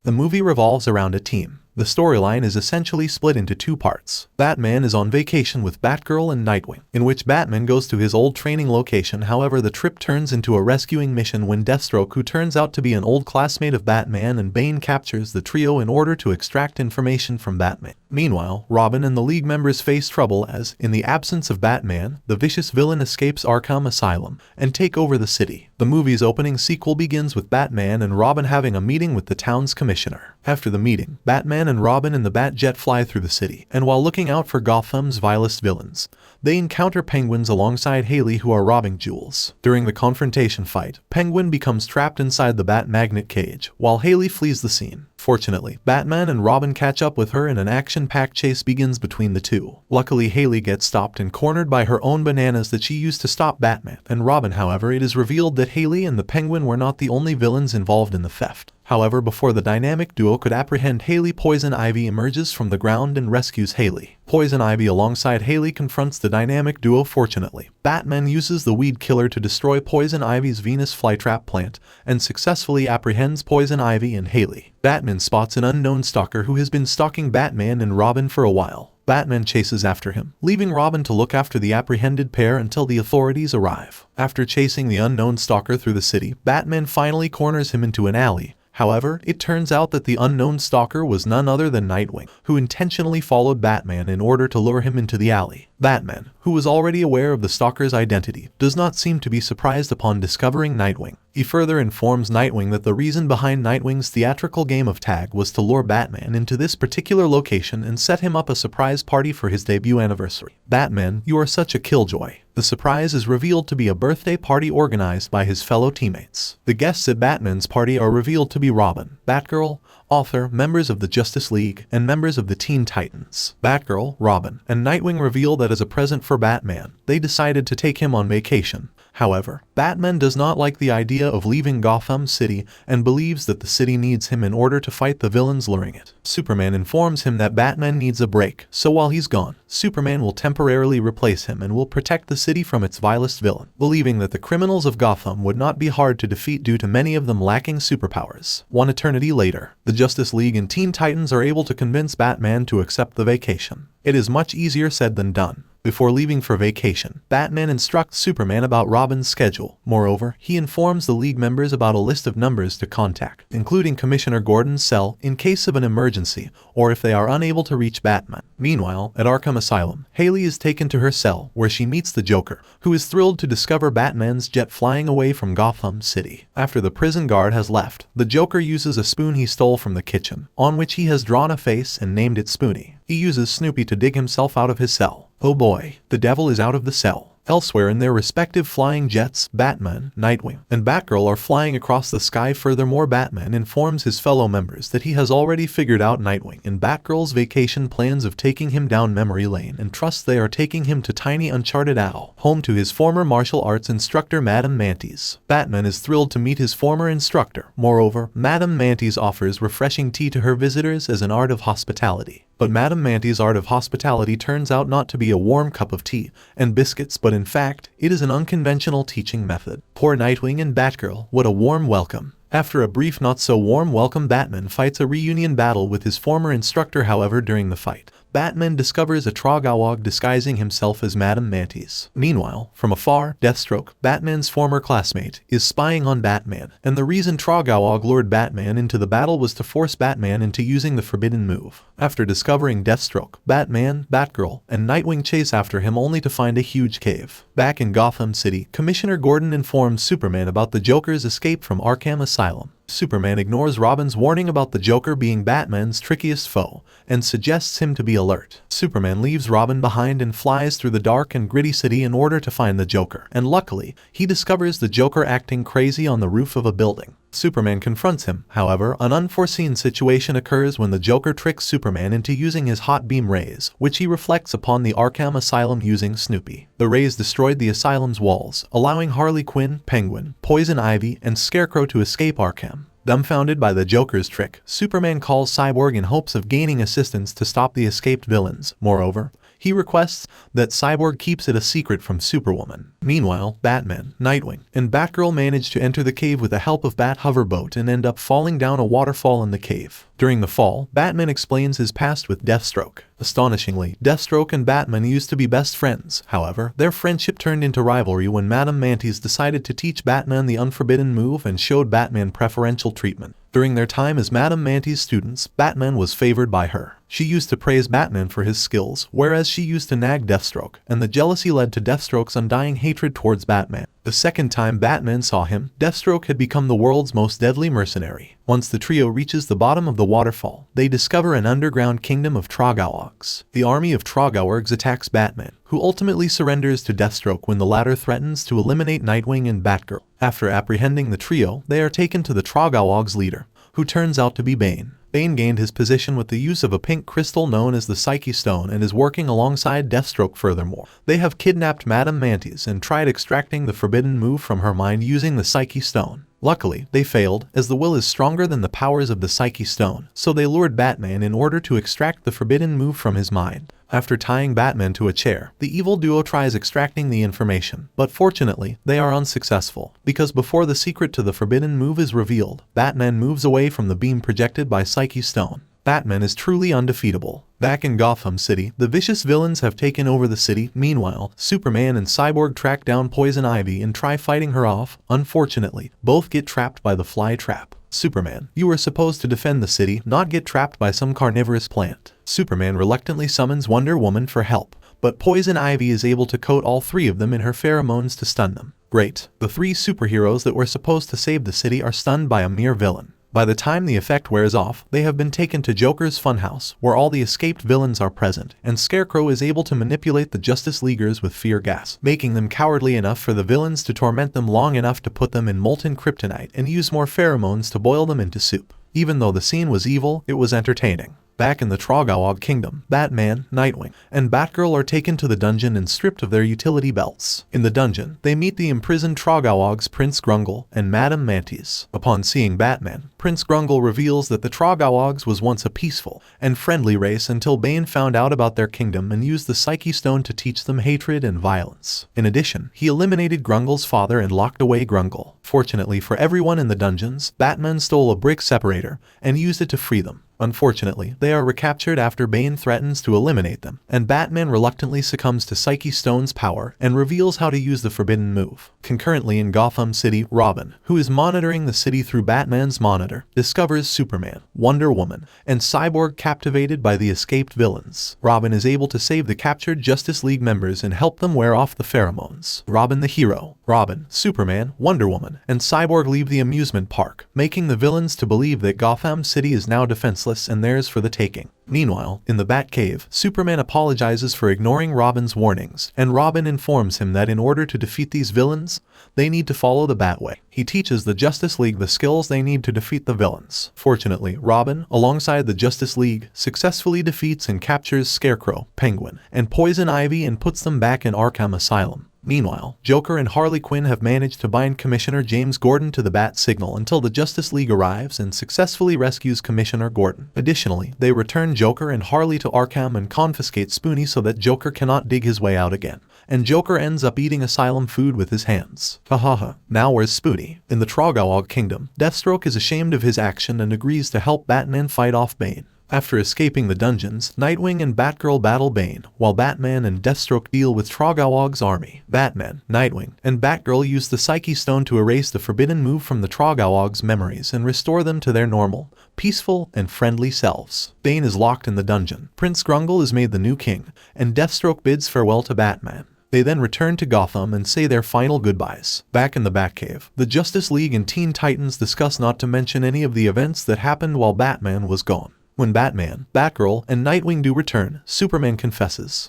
The movie revolves around a team. The storyline is essentially split into two parts. Batman is on vacation with Batgirl and Nightwing, in which Batman goes to his old training location. However, the trip turns into a rescuing mission when Deathstroke, who turns out to be an old classmate of Batman, and Bane captures the trio in order to extract information from Batman. Meanwhile, Robin and the League members face trouble as, in the absence of Batman, the vicious villain escapes Arkham Asylum and take over the city. The movie's opening sequel begins with Batman and Robin having a meeting with the town's commissioner. After the meeting, Batman and Robin in the Batjet fly through the city, and while looking out for Gotham's vilest villains, they encounter Penguins alongside Haley, who are robbing jewels. During the confrontation fight, Penguin becomes trapped inside the Bat Magnet cage, while Haley flees the scene. Fortunately, Batman and Robin catch up with her and an action-packed chase begins between the two. Luckily, Haley gets stopped and cornered by her own bananas that she used to stop Batman and Robin. However, it is revealed that Haley and the Penguin were not the only villains involved in the theft. However, before the dynamic duo could apprehend Haley, Poison Ivy emerges from the ground and rescues Haley. Poison Ivy alongside Haley confronts the dynamic duo. Fortunately, Batman uses the Weed Killer to destroy Poison Ivy's Venus flytrap plant and successfully apprehends Poison Ivy and Haley. Batman spots an unknown stalker who has been stalking Batman and Robin for a while. Batman chases after him, leaving Robin to look after the apprehended pair until the authorities arrive. After chasing the unknown stalker through the city, Batman finally corners him into an alley. However, it turns out that the unknown stalker was none other than Nightwing, who intentionally followed Batman in order to lure him into the alley. Batman, who was already aware of the stalker's identity, does not seem to be surprised upon discovering Nightwing. He further informs Nightwing that the reason behind Nightwing's theatrical game of tag was to lure Batman into this particular location and set him up a surprise party for his debut anniversary. Batman, you are such a killjoy. The surprise is revealed to be a birthday party organized by his fellow teammates. The guests at Batman's party are revealed to be Robin, Batgirl, Author, members of the Justice League, and members of the Teen Titans. Batgirl, Robin, and Nightwing reveal that as a present for Batman, they decided to take him on vacation. However, Batman does not like the idea of leaving Gotham City and believes that the city needs him in order to fight the villains luring it. Superman informs him that Batman needs a break, so while he's gone, Superman will temporarily replace him and will protect the city from its vilest villain, believing that the criminals of Gotham would not be hard to defeat due to many of them lacking superpowers. One eternity later, the Justice League and Teen Titans are able to convince Batman to accept the vacation. It is much easier said than done. Before leaving for vacation, Batman instructs Superman about Robin's schedule. Moreover, he informs the League members about a list of numbers to contact, including Commissioner Gordon's cell in case of an emergency or if they are unable to reach Batman. Meanwhile, at Arkham Asylum, Haley is taken to her cell where she meets the Joker, who is thrilled to discover Batman's jet flying away from Gotham City. After the prison guard has left, the Joker uses a spoon he stole from the kitchen, on which he has drawn a face and named it Spoonie. He uses Snoopy to dig himself out of his cell. Oh boy, the devil is out of the cell. Elsewhere in their respective flying jets, Batman, Nightwing, and Batgirl are flying across the sky. Furthermore, Batman informs his fellow members that he has already figured out Nightwing and Batgirl's vacation plans of taking him down memory lane and trusts they are taking him to tiny uncharted Owl, home to his former martial arts instructor Madame Mantis. Batman is thrilled to meet his former instructor. Moreover, Madame Mantis offers refreshing tea to her visitors as an art of hospitality. But Madame Mantis' art of hospitality turns out not to be a warm cup of tea and biscuits, but in fact, it is an unconventional teaching method. Poor Nightwing and Batgirl, what a warm welcome. After a brief not-so-warm welcome, Batman fights a reunion battle with his former instructor. However, during the fight, Batman discovers a Trogawog disguising himself as Madame Mantis. Meanwhile, from afar, Deathstroke, Batman's former classmate, is spying on Batman, and the reason Trogawog lured Batman into the battle was to force Batman into using the forbidden move. After discovering Deathstroke, Batman, Batgirl, and Nightwing chase after him only to find a huge cave. Back in Gotham City, Commissioner Gordon informs Superman about the Joker's escape from Arkham Asylum. Superman ignores Robin's warning about the Joker being Batman's trickiest foe and suggests him to be alert. Superman leaves Robin behind and flies through the dark and gritty city in order to find the Joker, and luckily, he discovers the Joker acting crazy on the roof of a building. Superman confronts him. However, an unforeseen situation occurs when the Joker tricks Superman into using his hot beam rays, which he reflects upon the Arkham Asylum using Snoopy. The rays destroyed the asylum's walls, allowing Harley Quinn, Penguin, Poison Ivy, and Scarecrow to escape Arkham. Dumbfounded by the Joker's trick, Superman calls Cyborg in hopes of gaining assistance to stop the escaped villains. Moreover, He requests that Cyborg keeps it a secret from Superwoman. Meanwhile, Batman, Nightwing, and Batgirl manage to enter the cave with the help of Bat Hoverboat and end up falling down a waterfall in the cave. During the fall, Batman explains his past with Deathstroke. Astonishingly, Deathstroke and Batman used to be best friends. However, their friendship turned into rivalry when Madame Mantis decided to teach Batman the unforbidden move and showed Batman preferential treatment. During their time as Madame Mantis students, Batman was favored by her. She used to praise Batman for his skills, whereas she used to nag Deathstroke, and the jealousy led to Deathstroke's undying hatred towards Batman. The second time Batman saw him, Deathstroke had become the world's most deadly mercenary. Once the trio reaches the bottom of the waterfall, they discover an underground kingdom of Trogawogs. The army of Trogawogs attacks Batman, who ultimately surrenders to Deathstroke when the latter threatens to eliminate Nightwing and Batgirl. After apprehending the trio, they are taken to the Trogawogs' leader, who turns out to be Bane. Bane gained his position with the use of a pink crystal known as the Psyche Stone and is working alongside Deathstroke furthermore. They have kidnapped Madame Mantis and tried extracting the forbidden move from her mind using the Psyche Stone. Luckily, they failed, as the will is stronger than the powers of the Psyche Stone, so they lured Batman in order to extract the forbidden move from his mind. After tying Batman to a chair, the evil duo tries extracting the information, but fortunately, they are unsuccessful, because before the secret to the forbidden move is revealed, Batman moves away from the beam projected by Psyche Stone. Batman is truly undefeatable. Back in Gotham City, the vicious villains have taken over the city. Meanwhile, Superman and Cyborg track down Poison Ivy and try fighting her off. Unfortunately, both get trapped by the fly trap. Superman, you are supposed to defend the city, not get trapped by some carnivorous plant. Superman reluctantly summons Wonder Woman for help, but Poison Ivy is able to coat all three of them in her pheromones to stun them. Great. The three superheroes that were supposed to save the city are stunned by a mere villain. By the time the effect wears off, they have been taken to Joker's funhouse, where all the escaped villains are present, and Scarecrow is able to manipulate the Justice Leaguers with fear gas, making them cowardly enough for the villains to torment them long enough to put them in molten kryptonite and use more pheromones to boil them into soup. Even though the scene was evil, it was entertaining. Back in the Trogawog Kingdom, Batman, Nightwing, and Batgirl are taken to the dungeon and stripped of their utility belts. In the dungeon, they meet the imprisoned Trogawogs Prince Grungle and Madame Mantis. Upon seeing Batman, Prince Grungle reveals that the Trogawogs was once a peaceful and friendly race until Bane found out about their kingdom and used the Psyche Stone to teach them hatred and violence. In addition, he eliminated Grungle's father and locked away Grungle. Fortunately for everyone in the dungeons, Batman stole a brick separator and used it to free them. Unfortunately, they are recaptured after Bane threatens to eliminate them, and Batman reluctantly succumbs to Psyche Stone's power and reveals how to use the forbidden move. Concurrently in Gotham City, Robin, who is monitoring the city through Batman's monitor, discovers Superman, Wonder Woman, and Cyborg captivated by the escaped villains. Robin is able to save the captured Justice League members and help them wear off the pheromones. Robin the hero. Robin, Superman, Wonder Woman, and Cyborg leave the amusement park, making the villains to believe that Gotham City is now defenseless and theirs for the taking. Meanwhile, in the Batcave, Superman apologizes for ignoring Robin's warnings, and Robin informs him that in order to defeat these villains, they need to follow the Batway. He teaches the Justice League the skills they need to defeat the villains. Fortunately, Robin, alongside the Justice League, successfully defeats and captures Scarecrow, Penguin, and Poison Ivy and puts them back in Arkham Asylum. Meanwhile, Joker and Harley Quinn have managed to bind Commissioner James Gordon to the Bat Signal until the Justice League arrives and successfully rescues Commissioner Gordon. Additionally, they return Joker and Harley to Arkham and confiscate Spoonie so that Joker cannot dig his way out again. And Joker ends up eating asylum food with his hands. Hahaha. Now where's Spoonie? In the Trogawog Kingdom, Deathstroke is ashamed of his action and agrees to help Batman fight off Bane. After escaping the dungeons, Nightwing and Batgirl battle Bane, while Batman and Deathstroke deal with Trogawog's army. Batman, Nightwing, and Batgirl use the Psyche Stone to erase the forbidden move from the Trogawog's memories and restore them to their normal, peaceful, and friendly selves. Bane is locked in the dungeon. Prince Grungle is made the new king, and Deathstroke bids farewell to Batman. They then return to Gotham and say their final goodbyes. Back in the Batcave, the Justice League and Teen Titans discuss not to mention any of the events that happened while Batman was gone. When Batman, Batgirl, and Nightwing do return, Superman confesses.